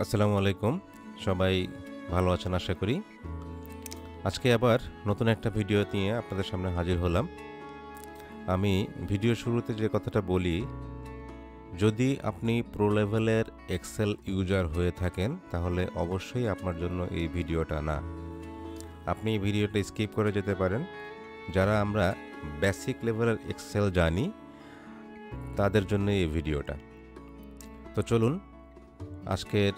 আসসালামু আলাইকুম। সবাই ভালো আছেন আশা করি। আজকে আবার নতুন একটা ভিডিও নিয়ে আপনাদের সামনে হাজির হলাম। আমি ভিডিওর শুরুতে যে কথাটা বলি, যদি আপনি প্রো লেভেলের এক্সেল ইউজার হয়ে থাকেন তাহলে অবশ্যই আপনার জন্য এই ভিডিওটা না। আপনি এই ভিডিওটা স্কিপ করে যেতে পারেন। যারা আমরা বেসিক লেভেলের এক্সেল জানি তাদের জন্য এই ভিডিওটা। তো চলুন আজকের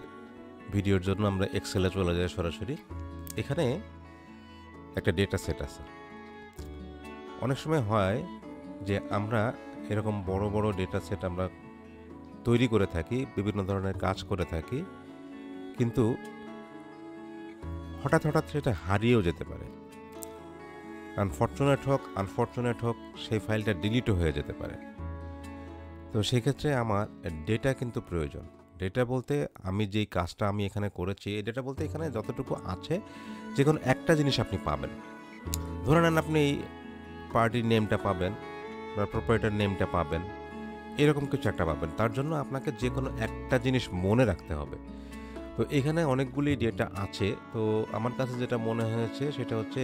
ভিডিওর জন্য আমরা এক্সেলে চলে যাই সরাসরি। এখানে একটা ডেটা সেট আছে। অনেক সময় হয় যে আমরা এরকম বড় বড় ডেটা সেট আমরা তৈরি করে থাকি, বিভিন্ন ধরনের কাজ করে থাকি, কিন্তু হঠাৎ হঠাৎ সেটা হারিয়েও যেতে পারে। আনফরচুনেট হোক সেই ফাইলটা ডিলিটও হয়ে যেতে পারে। তো সেক্ষেত্রে আমার ডেটা কিন্তু প্রয়োজন। ডেটা বলতে আমি যেই কাজটা আমি এখানে করেছি, এই ডেটা বলতে এখানে যতটুকু আছে যে কোনো একটা জিনিস আপনি পাবেন। ধরে নেন আপনি পার্টির নেমটা পাবেন বা প্রোপাইটার নেমটা পাবেন, এরকম কিছু একটা পাবেন। তার জন্য আপনাকে যে কোনো একটা জিনিস মনে রাখতে হবে। তো এখানে অনেকগুলি ডেটা আছে। তো আমার কাছে যেটা মনে হয়েছে সেটা হচ্ছে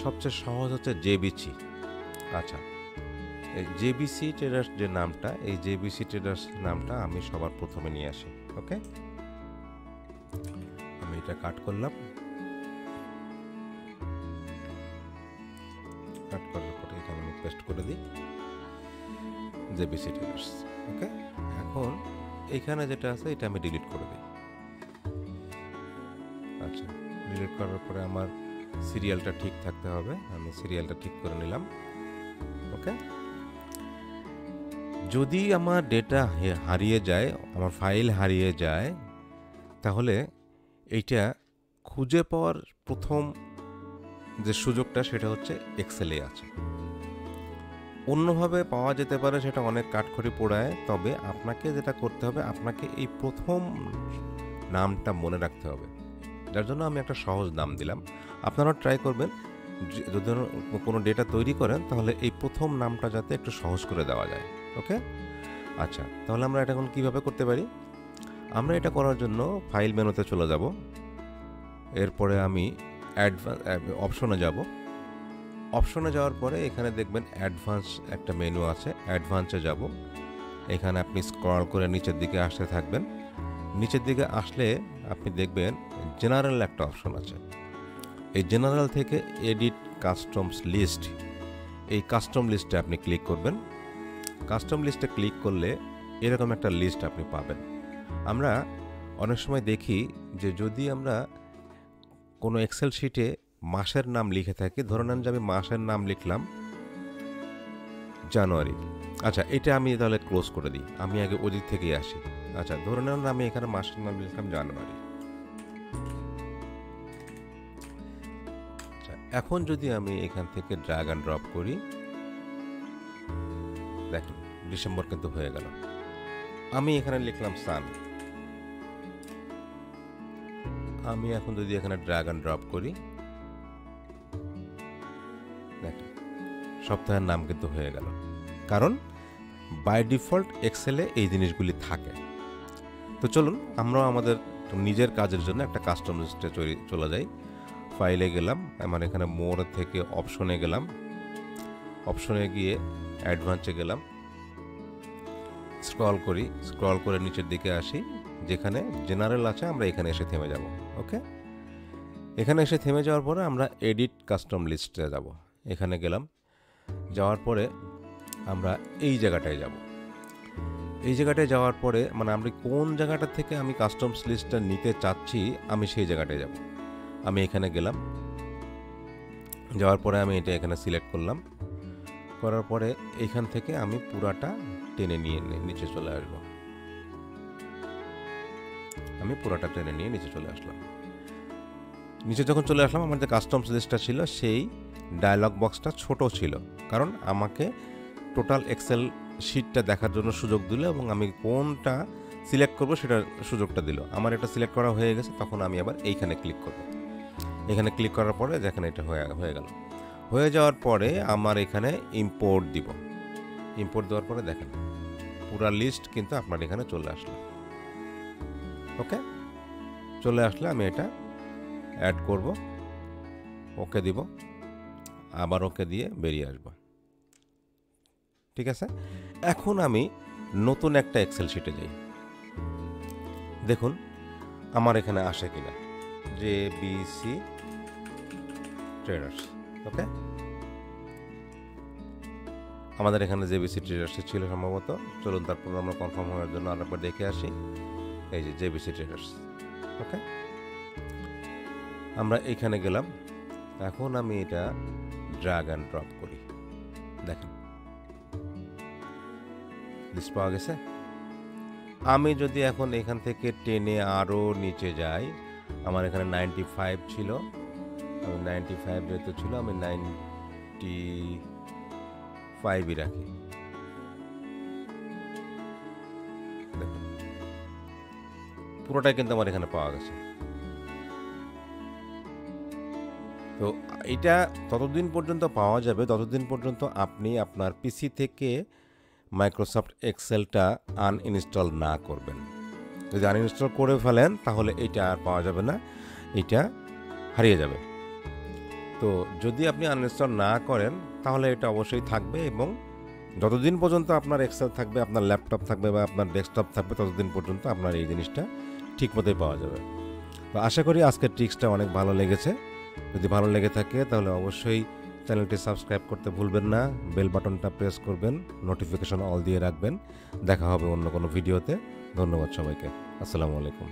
সবচেয়ে সহজ হচ্ছে জেবিসি। আচ্ছা, এই জেবিসি ট্রেডার্স যে নামটা, এই জেবিসি ট্রেডার্স নামটা আমি সবার প্রথমে নিয়ে আসি। ওকে, আমি এটা কাট করলাম। কাট করার পরে এখানে আমি পেস্ট করে দিই জেবিসি ট্রেডার্স। ওকে, এখন এখানে যেটা আছে এটা আমি ডিলিট করে দিই। আচ্ছা, ডিলিট করার পরে আমার সিরিয়ালটা ঠিক থাকতে হবে। আমি সিরিয়ালটা ঠিক করে নিলাম। ওকে, যদি আমার ডেটা হারিয়ে যায়, আমার ফাইল হারিয়ে যায়, তাহলে এইটা খুঁজে পাওয়ার প্রথম যে সুযোগটা সেটা হচ্ছে এক্সেলে আছে। অন্যভাবে পাওয়া যেতে পারে, সেটা অনেক কাঠখড়ি পোড়ায়। তবে আপনাকে যেটা করতে হবে, আপনাকে এই প্রথম নামটা মনে রাখতে হবে। যার জন্য আমি একটা সহজ নাম দিলাম। আপনারাও ট্রাই করবেন, যদি কোনো ডেটা তৈরি করেন তাহলে এই প্রথম নামটা যাতে একটু সহজ করে দেওয়া যায়। ওকে, আচ্ছা, তাহলে আমরা এটা এখন কীভাবে করতে পারি? আমরা এটা করার জন্য ফাইল মেনুতে চলে যাব। এরপরে আমি অপশনে যাব। অপশনে যাওয়ার পরে এখানে দেখবেন অ্যাডভান্স একটা মেনু আছে। অ্যাডভান্সে যাব। এখানে আপনি স্ক্রল করে নিচের দিকে আসতে থাকবেন। নিচের দিকে আসলে আপনি দেখবেন জেনারেল একটা অপশন আছে। এই জেনারেল থেকে এডিট কাস্টমস লিস্ট, এই কাস্টম লিস্টে আপনি ক্লিক করবেন। কাস্টম লিস্টে ক্লিক করলে এরকম একটা লিস্ট আপনি পাবেন। আমরা অনেক সময় দেখি যে যদি আমরা কোনো এক্সেল শিটে মাসের নাম লিখে থাকি, ধরে নেন যে আমি মাসের নাম লিখলাম জানুয়ারি। আচ্ছা, এটা আমি তাহলে ক্লোজ করে দিই। আমি আগে ওদিক থেকেই আসি। আচ্ছা, ধরে নেন আমি এখানে মাসের নাম লিখলাম জানুয়ারি। আচ্ছা, এখন যদি আমি এখান থেকে ড্র্যাগ অ্যান্ড ড্রপ করি, দেখুন ডিসেম্বর কিন্তু হয়ে গেল। আমি এখানে লিখলাম সান। আমি এখন যদি এখানে ড্র্যাগ অ্যান্ড ড্রপ করি, দেখুন সপ্তাহের নাম কিন্তু হয়ে গেল। কারণ বাই ডিফল্ট এক্সেলে এই জিনিসগুলি থাকে। তো চলুন আমরাও আমাদের নিজের কাজের জন্য একটা কাস্টম লিস্টে চলে যাই। ফাইলে গেলাম, আমার এখানে মোর থেকে অপশনে গেলাম। অপশনে গিয়ে অ্যাডভান্সে গেলাম, স্ক্রল করে নিচের দিকে আসি। যেখানে জেনারেল আছে আমরা এখানে এসে থেমে যাব। ওকে, এখানে এসে থেমে যাওয়ার পরে আমরা এডিট কাস্টম লিস্টে যাব। এখানে গেলাম, যাওয়ার পরে আমরা এই জায়গাটায় যাব। এই জায়গাটায় যাওয়ার পরে মানে আমরা কোন জায়গাটা থেকে আমি কাস্টমস লিস্টটা নিতে চাচ্ছি, আমি সেই জায়গাটায় যাব। আমি এখানে গেলাম, যাওয়ার পরে আমি এটা এখানে সিলেক্ট করলাম। করার পরে এখান থেকে আমি পুরাটা টেনে নিয়ে নিচে চলে আসবো। আমি পুরাটা টেনে নিয়ে নিচে চলে আসলাম। নিচে যখন চলে আসলাম, আমার যে কাস্টমস লিস্টটা ছিল সেই ডায়লগ বক্সটা ছোট ছিল, কারণ আমাকে টোটাল এক্সেল শিটটা দেখার জন্য সুযোগ দিল এবং আমি কোনটা সিলেক্ট করব সেটার সুযোগটা দিল। আমার এটা সিলেক্ট করা হয়ে গেছে, তখন আমি আবার এইখানে ক্লিক করব। এখানে ক্লিক করার পরে দেখেন এটা হয়ে গেল। হয়ে যাওয়ার পরে আমার এখানে ইম্পোর্ট দিব। ইম্পোর্ট দেওয়ার পরে দেখেন পুরা লিস্ট কিন্তু আপনার এখানে চলে আসলো। ওকে, চলে আসলে আমি এটা অ্যাড করব, ওকে দিব, আবার ওকে দিয়ে বেরিয়ে আসব। ঠিক আছে, এখন আমি নতুন একটা এক্সেল শিটে যাই। দেখুন আমার এখানে আসে কিনা, JBC ট্রেডার্স। ওকে, আমাদের এখানে JBC ট্রেডার্স ছিল সম্ভবত। চলুন তারপর আমরা কনফার্ম হওয়ার জন্য আরেকবার দেখে আসি। এই যে JBC ট্রেডার্স। ওকে, আমরা এইখানে গেলাম। এখন আমি এটা ড্র্যাগ অ্যান্ড ড্রপ করি। দেখেন লিস্ট পাওয়া গেছে। আমি যদি এখন এখান থেকে টেনে আরও নিচে যাই, আমার এখানে 95 ছিল, আমি 95 যেহেতু ছিল আমি 95ই রাখি। দেখুন পুরোটাই কিন্তু আমার এখানে পাওয়া গেছে। তো এটা ততদিন পর্যন্ত পাওয়া যাবে ততদিন পর্যন্ত আপনি আপনার পিসি থেকে মাইক্রোসফট এক্সেলটা আনইনস্টল না করবেন। যদি আনইনস্টল করে ফেলেন তাহলে এটা আর পাওয়া যাবে না, এটা হারিয়ে যাবে। তো যদি আপনি আনইনস্টল না করেন তাহলে এটা অবশ্যই থাকবে, এবং যতদিন পর্যন্ত আপনার এক্সেল থাকবে, আপনার ল্যাপটপ থাকবে বা আপনার ডেস্কটপ থাকবে, ততদিন পর্যন্ত আপনার এই জিনিসটা ঠিক মতোই পাওয়া যাবে। তো আশা করি আজকের ট্রিক্সটা অনেক ভালো লেগেছে। যদি ভালো লেগে থাকে তাহলে অবশ্যই চ্যানেলটি সাবস্ক্রাইব করতে ভুলবেন না, বেল বাটনটা প্রেস করবেন, নোটিফিকেশন অল দিয়ে রাখবেন। দেখা হবে অন্য কোনো ভিডিওতে। ধন্যবাদ সবাইকে। আসসালামু আলাইকুম।